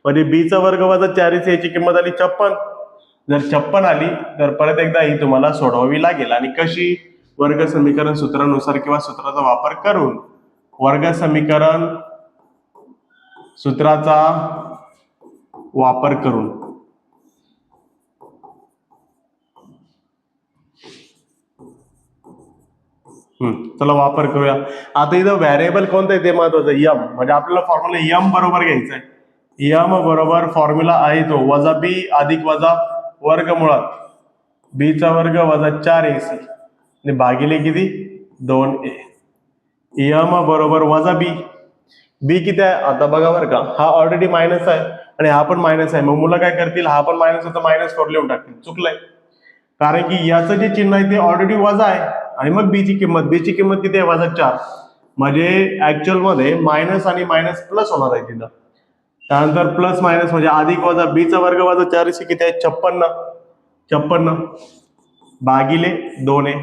म्हणजे बी चा वर्ग वजा 4ac याची किंमत आली 56. जर 56 आली तर परत एकदा ही तुम्हाला सोडवावी लागेल. आणि कशी? वर्ग समीकरण सूत्रानुसार किंवा सूत्राचा वापर करून. वर्ग समीकरण सूत्राचा वापर करून. चला वापर करूया. आता इथं व्हॅरिएबल कोणतं आहे ते महत्वाचं. यम म्हणजे आपल्याला फॉर्म्युला यम बरोबर घ्यायचा आहे. यम बरोबर फॉर्म्युला आहे तो वजा बी अधिक वजा वर्गमुळात बी चा वर्ग वजा 4ac आणि भागिले किती? 2a. यम बरोबर वजा बी. बी किती आहे? आता बघा बरं का, हा ऑलरेडी मायनस आहे आणि हा पण मायनस आहे. मग मुलं काय करतील? हा पण मायनस होता, मायनस 4 लिहून टाकतील. चुकलंय, कारण की याचं जे चिन्ह आहे ते ऑलरेडी वजा आहे आणि मग बी ची किंमत किती आहे? वजा 4. म्हणजे ऍक्च्युअल मध्ये मायनस आणि मायनस प्लस होणार आहे तिथं. त्यानंतर प्लस मायनस म्हणजे अधिक वजा बी चा वर्ग वजा 4ac किती आहे? 56 भागिले 2a.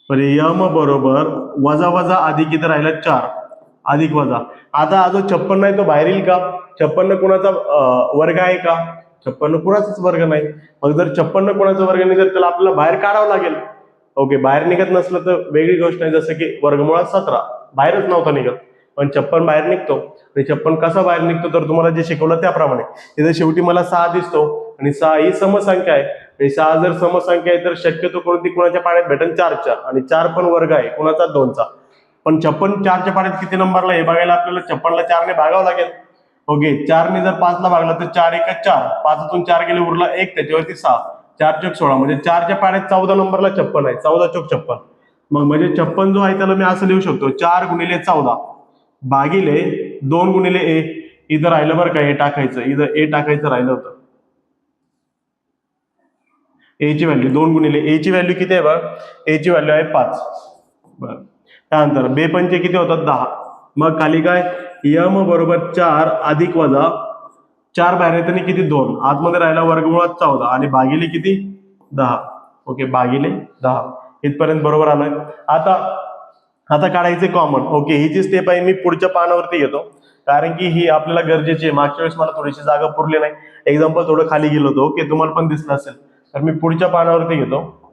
म्हणजे यम बरोबर वजा वजा अधिक इथं राहिला 4 अधिक वजा. आता हा जो 56 आहे तो बाहेर येईल का? 56 कोणाचा वर्ग आहे का? 56 कोणाचाच वर्ग नाही. मग जर 56 कोणाचा वर्ग नाही तर त्याला आपल्याला बाहेर काढावं लागेल. ओके, बाहेर निघत नसलं तर वेगळी गोष्ट आहे, जसं की वर्गमुळात 17 बाहेरच नव्हता निघत, पण 56 बाहेर निघतो. आणि 56 कसा बाहेर निघतो तर तुम्हाला जे शिकवलं त्याप्रमाणे. इथे शेवटी मला 6 दिसतो आणि 6 ही समसंख्या आहे. आणि 6 जर समसंख्या आहे तर शक्यतो कोणती कोणाच्या पाड्यात भेटेल? 4च्या. आणि 4 पण वर्ग आहे कोणाचा? 2चा. पण 56 4च्या पाड्यात किती नंबरला हे बघायला आपल्याला 56 ला 4 ने भागावं लागेल. ओके, 4 ने जर 5 ला भागला तर 4 1 4, 5तून 4 गेले उरला 1, त्याच्यावरती 6, 4 चौक 16 म्हणजे 4च्या पाड्यात 14 नंबरला 56 आहे. 14 चौक 56. मग म्हणजे 56 जो आहे त्याला मी असं लिहू शकतो 4 गुणिले 14 भागिले 2 गुणिले ए. इथं राहिलं बरं का ए टाकायचं, इथं ए टाकायचं राहिलं होतं. ए ची व्हॅल्यू 2 गुणिले ए ची व्हॅल्यू किती आहे बघ, ए ची व्हॅल्यू आहे 5. बरं, त्यानंतर बे पंचे किती होतात 10. मग खाली काय यम बरोबर 4 अधिक वजा 4 बाहेर येताना किती 2, आतमध्ये राहिला वर्गमुळात 14 आणि भागिले किती 10. ओके, भागिले 10 इथपर्यंत बरोबर आलोय. आता काढायचे कॉमन. ओके, ही जी स्टेप आहे मी पुढच्या पानावरती घेतो कारण की ही आपल्याला गरजेची आहे. मागच्या वेळेस मला थोडीशी जागा पुरली नाही, एक्झाम्पल थोडं खाली गेलो होतो. ओके, तुम्हाला पण दिसलं असेल, तर मी पुढच्या पानावरती घेतो.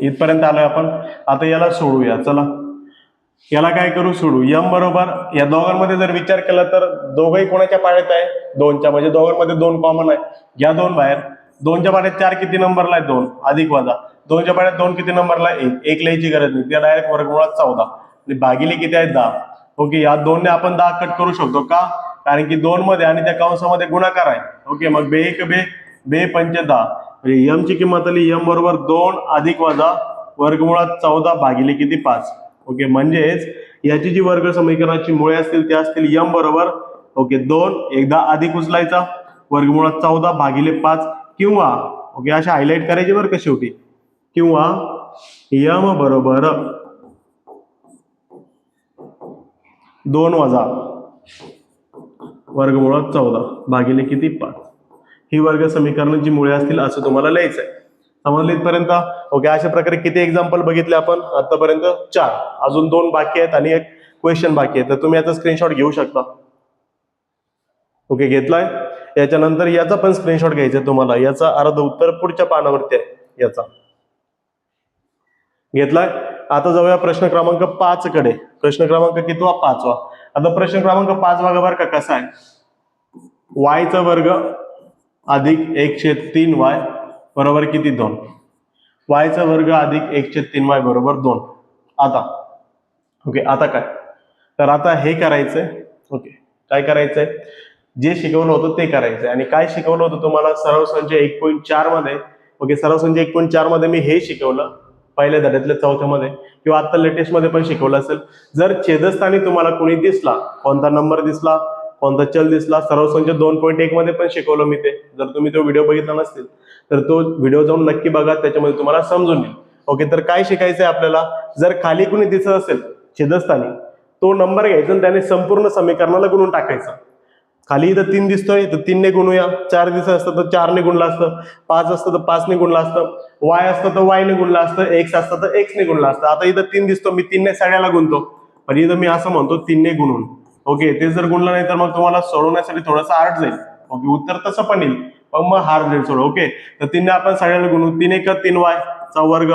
इथपर्यंत आलोय आपण. आता याला सोडूया. चला याला काय करू, सोडू. यम बरोबर या दोघांमध्ये जर विचार केला तर दोघंही कोणाच्या पाड्यात आहे, 2च्या. म्हणजे दोघांमध्ये 2 कॉमन आहे, घ्या 2 बाहेर. 2च्या पाड्यात 4 किती नंबरला आहे 2 अधिक वजा 2च्या पाड्यात 2 किती नंबरला आहे 1 लिहायची गरज नाही, त्या डायरेक्ट वर्गमुळात 14 आणि भागिले किती आहेत 10. ओके, या 2 ने आपण 10 कट करू शकतो का, कारण की 2 मध्ये आणि त्या कंसामध्ये गुणाकार आहे. ओके, मग बे 1 बे पंचे 10 म्हणजे यम ची किंमत आली यम बरोबर 2 अधिक वजा वर्गमुळात 14 भागिले किती 5. ओके, म्हणजेच याची जी वर्ग समीकरणाची मुळे असतील ते असतील यम बरोबर ओके 2 एकदा अधिक उचलायचा वर्गमुळात 14 भागिले 5 किंवा ओके अशा हायलाइट करायचे बरं का शेवटी, किंवा यम बरोबर 2 वजा वर्गमुळात 14 भागिले किती 5. ही वर्ग समीकरणाची मुळे असतील असं तुम्हाला लिहायचं आहे. समजलं इथपर्यंत? ओके, अशा प्रकारे किती एक्झाम्पल बघितले आपण आतापर्यंत? 4. अजून 2 बाकी आहेत आणि एक क्वेश्चन बाकी आहे, तर तुम्ही याचा स्क्रीनशॉट घेऊ शकता. ओके, घेतलाय. याच्यानंतर याचा पण स्क्रीनशॉट घ्यायचा तुम्हाला. याचा अर्ध उत्तर पुढच्या पानावरती आहे. याचा घेतलाय. आता जाऊया प्रश्न क्रमांक 5 कडे. प्रश्न क्रमांक कितवा? 5वा. आता प्रश्न क्रमांक 5 बघा बरं का कसा आहे. वायचा वर्ग अधिक 1/3y बरोबर किती 2. वायचा वर्ग अधिक 1/3y बरोबर 2. आता ओके, आता काय, तर आता हे करायचंय. ओके, काय करायचंय, जे शिकवलं होतं ते करायचंय. आणि काय शिकवलं होतं तुम्हाला सराव संच 1.4 मध्ये. ओके, सराव संच 1.4 मध्ये मी हे शिकवलं पहिल्या धड्यातल्या 4थ्या मध्ये, किंवा आता लेटेस्ट मध्ये पण शिकवलं असेल. जर छेदस्थानी तुम्हाला कोणी दिसला, कोणता नंबर दिसला, कोणता चल दिसला, सराव संच 2.1 मध्ये पण शिकवलं मी ते. जर तुम्ही तो व्हिडिओ बघितला नसतील तर तो व्हिडिओ जाऊन नक्की बघा, त्याच्यामध्ये तुम्हाला समजून येईल. ओके, तर काय शिकायचंय आपल्याला, जर खाली कुणी दिसत असेल छेदस्थानी, तो नंबर घ्यायचा आणि त्याने संपूर्ण समीकरणाला गुणून टाकायचं. खाली इथं 3 दिसतोय तर 3 ने गुणूया, 4 दिसत असतं तर 4 ने गुणलं असतं, 5 असतं तर 5 ने गुणलं असतं, वाय असतं तर वाय ने गुणलं असतं, एक्स असतं तर एक्स ने गुणलं असतं. आता इथं 3 दिसतो, मी 3 ने सगळ्याला गुणतो, पण इथं मी असं म्हणतो 3 ने गुणून. ओके, ते जर गुणलं नाही तर मग तुम्हाला सोडवण्यासाठी थोडंसं हार्ड जाईल. ओके, उत्तर तसं पण येईल पण मग हार्ड जाईल सोडव. ओके, तर 3 ने आपण सगळ्याला गुणू, 3 1 3y चा वर्ग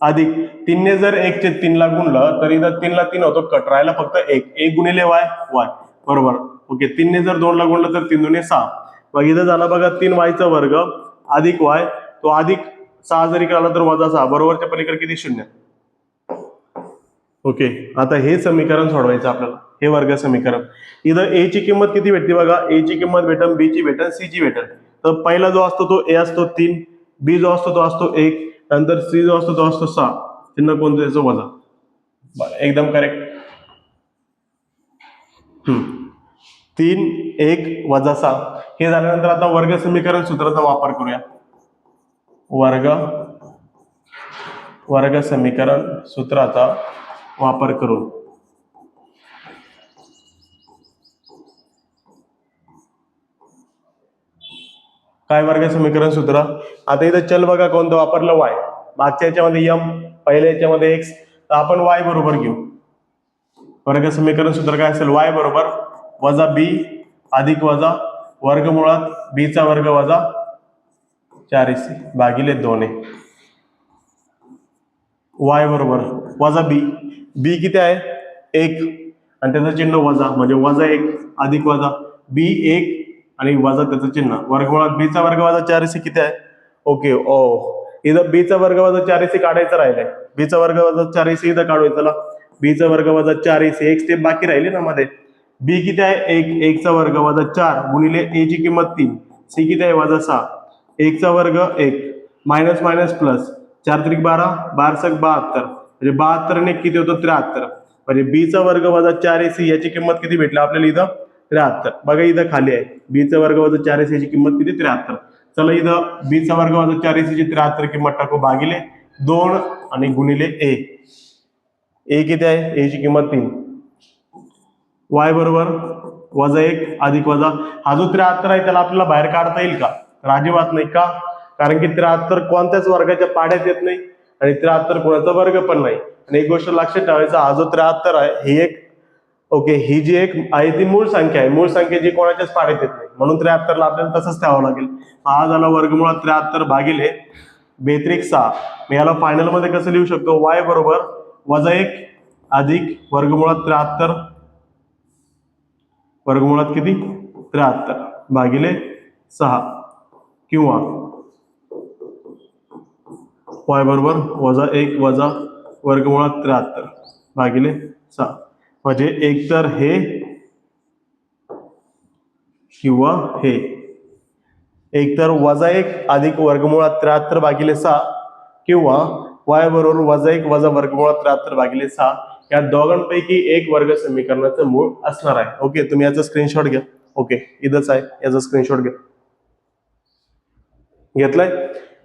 अधिक 3 ने जर 1/3 ला गुणलं तर इथं 3 ला 3 होतो, कट राहिला फक्त 1 गुणिले वाय वाय बरोबर. ओके, 3 ने जर 2 ला गुणलं तर 3 2 6. मग इथं झाला बघा 3y चा वर्ग अधिक वाय, तो अधिक 6 जरी केला तर वजा 6 बरोबरच्या पलीकडे किती 0. ओके, आता हे समीकरण सोडवायचं आपल्याला, हे वर्ग समीकरण. इथं ए ची किंमत किती भेटते बघा, ए ची किंमत भेटन, बी ची भेटन, सी ची भेटन. तर पहिला जो असतो तो ए असतो 3, बी जो असतो तो असतो 1, नंतर सी जो असतो तो असतो 6. चिन्ह कोणतं याचं? वजा. बरं, एकदम करेक्ट. 3 1 वजा 6. हे झाल्यानंतर आता वर्ग समीकरण सूत्राचा वापर करूया. वर्ग समीकरण सूत्राचा वापर करून काय वर्ग समीकरण सूत्र. आता इथं चल बघा कोणतं वापरलं, वाय. मागच्या याच्यामध्ये यम, पहिल्या याच्यामध्ये एक्स, तर आपण वाय बरोबर घेऊ. वर्ग समीकरण सूत्र काय असेल, वाय बरोबर वजा बी अधिक वजा वर्गमुळात बी चा वर्ग वजा 4ac भागिले 2a. वाय बरोबर वजा बी, बी किती आहे 1 आणि त्याचं चिन्ह वजा, म्हणजे वजा 1 अधिक वजा बी 1 आणि वजा त्याचं चिन्ह वर्गमुळात बी चा वर्ग वजा 4ac किती आहे. ओके, ओ इथं बीचा वर्ग वजा 4ac काढायचं राहिलंय. बीचा वर्ग वजा 4ac इथं काढूया. चला बीचा वर्ग वजा 4ac एक स्टेप बाकी राहिली ना मध्ये. बी किती आहे 1 चा वर्ग वजा 4 गुणिले ए ची किंमत 3. सी किती आहे वजा 6. 1 चा वर्ग 1 मायनस मायनस प्लस 4 त्रिक 12 12 सक 72 म्हणजे 72 ने किती होतं 73. म्हणजे बी चा वर्ग वजा 4ac याची किंमत किती भेटली आपल्याला इथं 73. बघा इथं खाली आहे बी चा वर्ग वजा 4ac याची किंमत किती 73. चला इथं बी चा वर्ग वजा 4ac ची 73 किंमत टाकू भागिले 2 आणि गुणिले ए. ए किती आहे ए ची किंमत 3. y बरोबर वजा 1 अधिक वजा हा जो 73 आहे त्याला आपल्याला बाहेर काढता येईल का? तर अजिबात नाही. का? कारण की 73 कोणत्याच वर्गाच्या पाड्यात येत नाही आणि 73 कोणाचा वर्ग पण नाही. आणि एक गोष्ट लक्षात ठेवायचा हा जो 73 आहे ही एक ओके ही जी एक आहे ती मूळ संख्या आहे. मूळ संख्या जी कोणाच्याच पाड्यात येत नाही म्हणून 73 ला आपल्याला तसंच ठेवावं लागेल. हा झाला वर्गमुळात 73 भागिले 6. मी याला फायनल मध्ये कसं लिहू शकतो y बरोबर वजा 1 अधिक वर्गमुळात 73 वर्गमुळात किती 73 भागिले 6 किंवा y बरोबर वजा 1 वजा वर्गमुळात 73 भागिले 6. म्हणजे एक तर हे किंवा हे. एक तर वजा 1 अधिक वर्गमुळात 73 भागिले 6 किंवा y बरोबर वजा 1 वजा वर्गमुळात 73 भागिले 6 या दोघांपैकी एक वर्ग समीकरणाचं मूळ असणार आहे. ओके तुम्ही याचा स्क्रीनशॉट घ्या. ओके इथंच आहे याचा स्क्रीनशॉट घ्या. घेतलाय.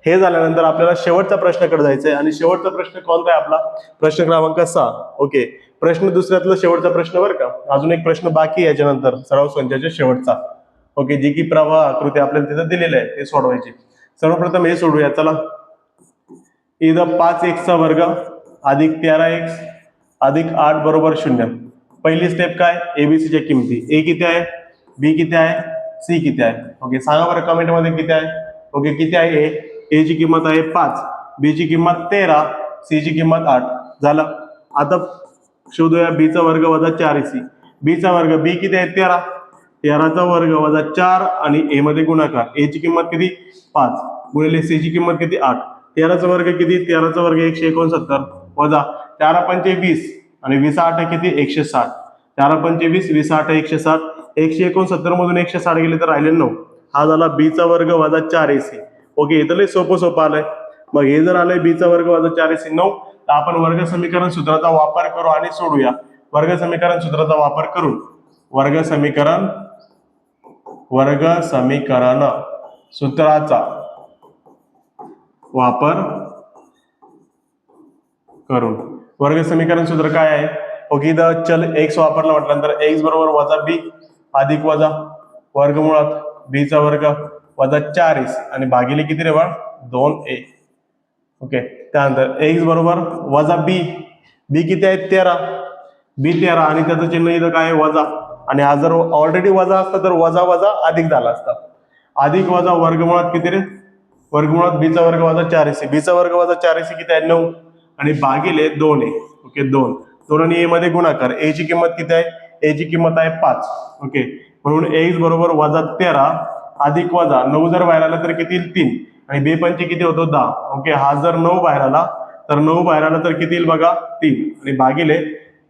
हे झाल्यानंतर आपल्याला शेवटच्या प्रश्नाकडे जायचंय आणि शेवटचा प्रश्न कोणता आहे आपला प्रश्न क्रमांक 6. ओके प्रश्न दुसऱ्यातला शेवटचा प्रश्न बरं का. अजून एक प्रश्न बाकी आहे याच्यानंतर सराव संचाच्या शेवटचा. ओके जी की प्रवाह आकृती आपल्याला तिथं दिलेली आहे ते सोडवायची. सर्वप्रथम हे सोडूया. चला इथं 5x चा वर्ग अधिक 13x अधिक 8 बरोबर 0. पहिली स्टेप काय एबीसी च्या किमती. ए किती आहे बी किती आहे सी किती आहे. ओके सांगा बरं कमेंट मध्ये किती आहे. ओके किती आहे ए ची किंमत आहे 5 बी ची किंमत 13 सी ची किंमत 8. झालं. आता शोधूया बी चा वर्ग वजा 4ac. बी चा वर्ग बी किती आहे 13 13 चा वर्ग वजा 4 आणि ए मध्ये गुणाकार. ए ची किंमत किती 5 गुणिले सी ची किंमत किती 8. 13 चा वर्ग किती 13 चा वर्ग 169 वजा 4 पंचे 20 आणि 20 8 किती 160. 4 पंचे 20 20 8 160 169 मधून 160 गेले तर राहिले 9. हा झाला बी चा वर्ग वजा 4ac. ओके इथं लय सोपं आलंय. मग हे जर आलंय बी चा वर्ग वजा 4ac 9 तर आपण वर्ग समीकरण सूत्राचा वापर करू आणि सोडूया. वर्ग समीकरण सूत्राचा वापर करून वर्ग समीकरण सूत्राचा वापर करून वर्ग समीकरण सूत्र काय आहे. ओके इथं चल x वापरला म्हटल्यानंतर x बरोबर वजा b अधिक वजा वर्गमुळात b चा वर्ग वजा 4ac आणि भागिले किती रे बाळ 2a. ओके त्यानंतर x बरोबर वजा b b किती आहे 13 b 13 आणि त्याचं चिन्ह इथं काय आहे वजा आणि हा जर ऑलरेडी वजा असता तर वजा वजा अधिक झाला असता. अधिक वजा वर्गमुळात किती रे वर्गमुळात b चा वर्ग वजा 4ac b चा वर्ग वजा 4ac किती आहे 9 आणि भागिले 2a. ओके 2 आणि a मध्ये गुणाकार. a ची किंमत किती आहे a ची किंमत आहे 5. ओके म्हणून x बरोबर वजा 13 अधिक वजा 9 जर बाहेर आला तर किती येईल 3 आणि बे पंचे किती होतो 10. ओके हा जर 9 बाहेर आला तर किती येईल बघा 3 आणि भागिले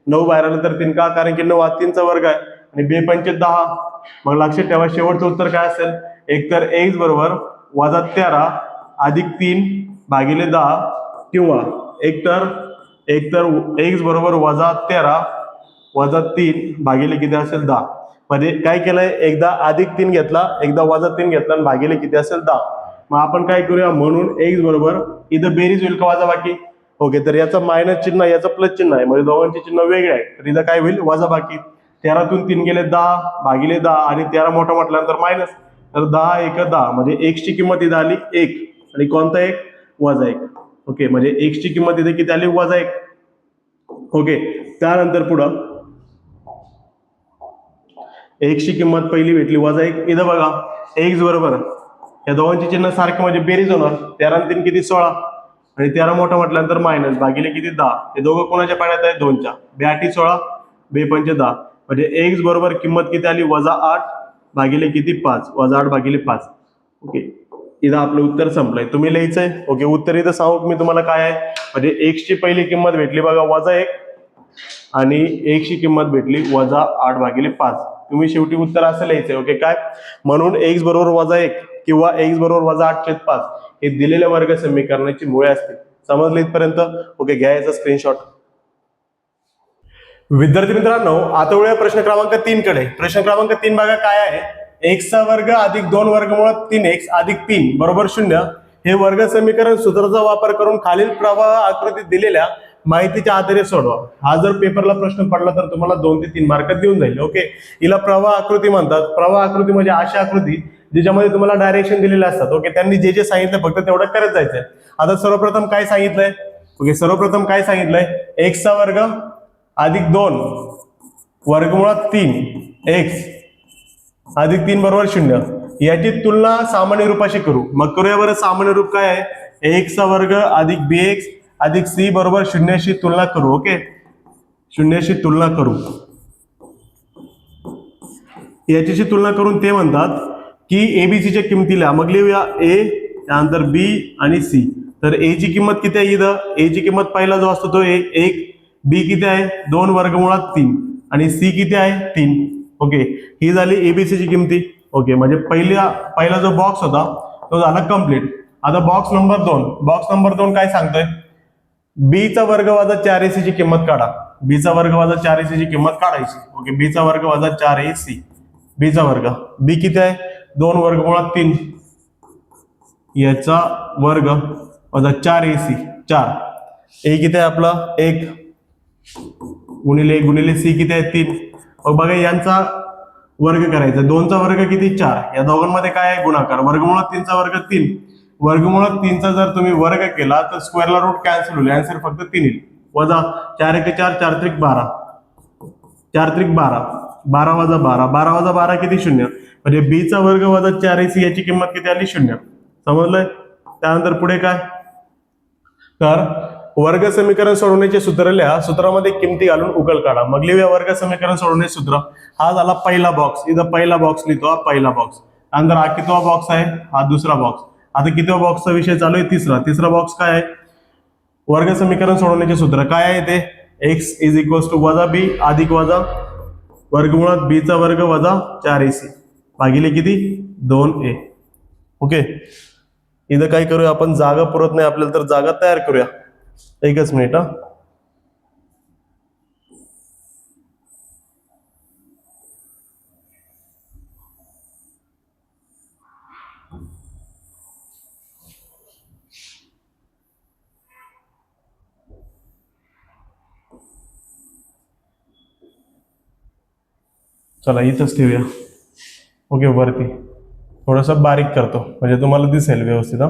9 बाहेर आला तर 3 का कारण की 9 हा 3 चा वर्ग आहे आणि बे पंचे 10. मग लक्षात ठेवा शेवटचं उत्तर काय असेल एकतर x बरोबर वजा 13 अधिक 3 भागिले 10 किंवा एकतर x बरोबर वजा 13 वजा 3 भागिले किती असेल 10. म्हणजे काय केलंय एकदा अधिक 3 घेतला एकदा वजा 3 घेतला आणि भागिले किती असेल 10. मग आपण काय करूया म्हणून x बरोबर इथं बेरीज होईल का वजाबाकी. ओके तर याचं मायनस चिन्ह याचं प्लस चिन्ह आहे म्हणजे दोघांचे चिन्ह वेगळे आहे तर इथं काय होईल वजाबाकी. 13 तून 3 गेले 10 भागिले 10 आणि 13 मोठा म्हटल्यानंतर मायनस तर 10 1 10 म्हणजे x ची किंमत इथं आली 1 आणि कोणता 1 वजा 1. ओके म्हणजे x ची किंमत इथे किती आली वजा 1. ओके त्यानंतर पुढं x ची किंमत पहिली भेटली वजा 1. इथं बघा x बरोबर या दोघांची चिन्ह सारखं म्हणजे बेरीज होणार. 13 आणि 3 किती 16 आणि 13 मोठा म्हटल्यानंतर मायनस भागिले किती 10. हे दोघं कोणाच्या पाड्यात आहे 2 च्या. बे 8 16 बे पंचे 10 म्हणजे x बरोबर किंमत किती आली वजा 8 भागिले किती 5 वजा 8 भागिले 5. ओके इथं आपलं उत्तर संपलंय. तुम्ही लिहायचंय. ओके, उत्तर इथं सांगू मी तुम्हाला काय आहे. म्हणजे x ची पहिली किंमत भेटली बघा -1 आणि x ची किंमत भेटली -8/5. तुम्ही शेवटी उत्तर असं लिहायचंय. ओके, काय म्हणून x बरोबर -1 किंवा x बरोबर -8/5 हे दिलेल्या वर्ग समीकरणाची मुळे असतील. समजलं इथपर्यंत? ओके, घ्या याचा स्क्रीनशॉट. विद्यार्थी मित्रांनो, आता वळूया प्रश्न क्रमांक 3 कडे. प्रश्न क्रमांक 3 बघा काय आहे. x चा वर्ग अधिक 2 वर्गमूळात 3x अधिक 3 बरोबर 0 हे वर्ग समीकरण सूत्राचा वापर करून खालील प्रवाह आकृतीत दिलेल्या माहितीच्या आधारे सोडवा. हा जर पेपरला प्रश्न पडला तर तुम्हाला 2 ते 3 मार्क देऊन जाईल. ओके, हिला प्रवाह आकृती म्हणतात. प्रवाह आकृती म्हणजे अशी आकृती ज्याच्यामध्ये तुम्हाला डायरेक्शन दिलेले असतात. ओके, त्यांनी जे जे सांगितलं फक्त तेवढं करत जायचंय. आता सर्वप्रथम काय सांगितलंय? ओके, सर्वप्रथम काय सांगितलंय? x चा वर्ग अधिक 2 वर्गमुळात 3x अधिक 3 बरोबर 0 याची तुलना सामान्य रूपाशी करू. मग करूया बरं. सामान्य रूप काय आहे? x चा वर्ग अधिक bx अधिक c बरोबर 0 शी तुलना करू. ओके, 0 शी तुलना करू. याच्याशी तुलना करून ते म्हणतात की एबीसीच्या किमती लिहा. मग लिहूया a त्यानंतर b आणि c. तर a ची किंमत किती आहे? इथं a ची किंमत पहिला जो असतो तो 1, b किती आहे? 2 वर्गमुळात 3 आणि c किती आहे? 3. ओके, ही झाली एबीसी ची किमती. ओके, म्हणजे पहिला जो बॉक्स होता तो झाला कंप्लीट. आता बॉक्स नंबर 2. बॉक्स नंबर 2 काय सांगतोय? b चा वर्ग वजा 4ac ची किंमत काढा. b चा वर्ग वजा 4ac ची किंमत काढायची. ओके, b चा वर्ग वजा 4ac, b चा वर्ग. b किती आहे? 2 वर्गमुळात 3 याचा वर्ग वजा 4ac 4. a किती आहे आपला? 1 गुणिले c किती आहे? 3. मग बघा यांचा वर्ग करायचा. 2 चा वर्ग किती? 4. या दोघांमध्ये काय आहे? गुणाकार. वर्गमुळात 3 चा वर्ग 3. वर्गमुळात 3 चा जर तुम्ही वर्ग केला तर स्क्वेअरला रूट कॅन्सल होईल. आन्सर फक्त 3 येईल. वजा 4 1 4 4 3 12 4 3 12 12 वजा 12 12 वजा 12 किती? 0. म्हणजे b चा वर्ग वजा 4ac याची किंमत किती आली? 0. समजलंय? त्यानंतर पुढे काय? तर वर्ग समीकरण सोडवण्याचे सूत्र लिहा. सूत्रामध्ये किमती घालून उकल काढा. मग लिहूया वर्ग समीकरण सोडवण्याचे सूत्र. हा झाला पहिला बॉक्स. इथं पहिला बॉक्स लिहितो. हा पहिला बॉक्स. त्यानंतर हा कितवा बॉक्स आहे? हा दुसरा बॉक्स. आता कितवा बॉक्सचा विषय चालू आहे? तिसरा बॉक्स काय आहे? वर्ग समीकरण सोडवण्याचे सूत्र काय आहे ते? x इज इक्वल्स टू वजा b अधिक वजा वर्गमुळात b चा वर्ग वजा 4ac भागिले किती? 2a. ओके, इथं काय करूया आपण? जागा पुरत नाही आपल्याला तर जागा तयार करूया. एकच मिनिट. हा, चला इथंच ठेवूया. ओके, वरती थोडस बारीक करतो म्हणजे तुम्हाला दिसेल व्यवस्थित.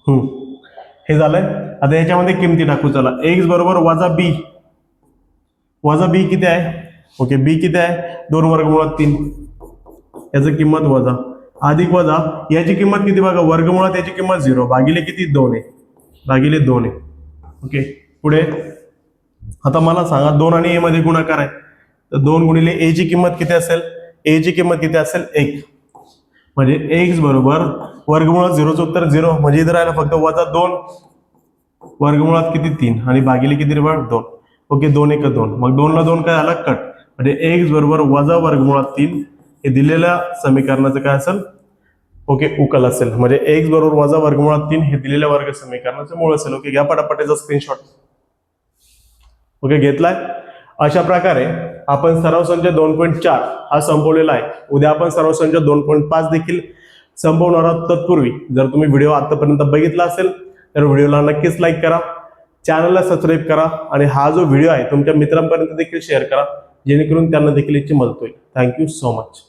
हा, हे झालंय. आता याच्यामध्ये किमती टाकू. चला, x बरोबर वजा b. वजा b किती आहे? ओके, b किती आहे? 2 वर्गमुळात 3 याची किंमत वजा अधिक वजा याची किंमत किती बघा? वर्गमुळात याची किंमत 0 भागिले किती? 2a भागिले 2a. ओके, पुढे आता मला सांगा 2 आणि a मध्ये गुणाकार आहे तर 2 गुणिले a ची किंमत किती असेल? a ची किंमत किती असेल? 1. म्हणजे x बरोबर वर्गमुळात 0चं उत्तर 0 म्हणजे इथं राहिलं फक्त वजा 2 वर्गमुळात किती? 3 आणि भागिले किती रे? 2. ओके, 2 1 2. मग 2 ला 2 काय झाला? कट. म्हणजे x बरोबर वजा वर्गमुळात 3 हे दिलेल्या समीकरणाचं काय असेल? ओके, उकल असेल. म्हणजे x बरोबर वजा वर्गमुळात 3 हे दिलेल्या वर्ग समीकरणाचं मूळ असेल. ओके, घ्या पटापटेचा स्क्रीनशॉट. ओके, घेतलाय. अशा प्रकारे आपण सराव संच 2.4 हा संपवलेला आहे. उद्या आपण सराव संच 2.5 देखील संपवणार आहोत. तत्पूर्वी जर तुम्ही व्हिडिओ आतापर्यंत बघितला असेल तर व्हिडिओला नक्कीच लाईक करा, चॅनलला सबस्क्राईब करा आणि हा जो व्हिडिओ आहे तुमच्या मित्रांपर्यंत देखील शेअर करा जेणेकरून त्यांना देखील याची मदत होईल. Thank you so much.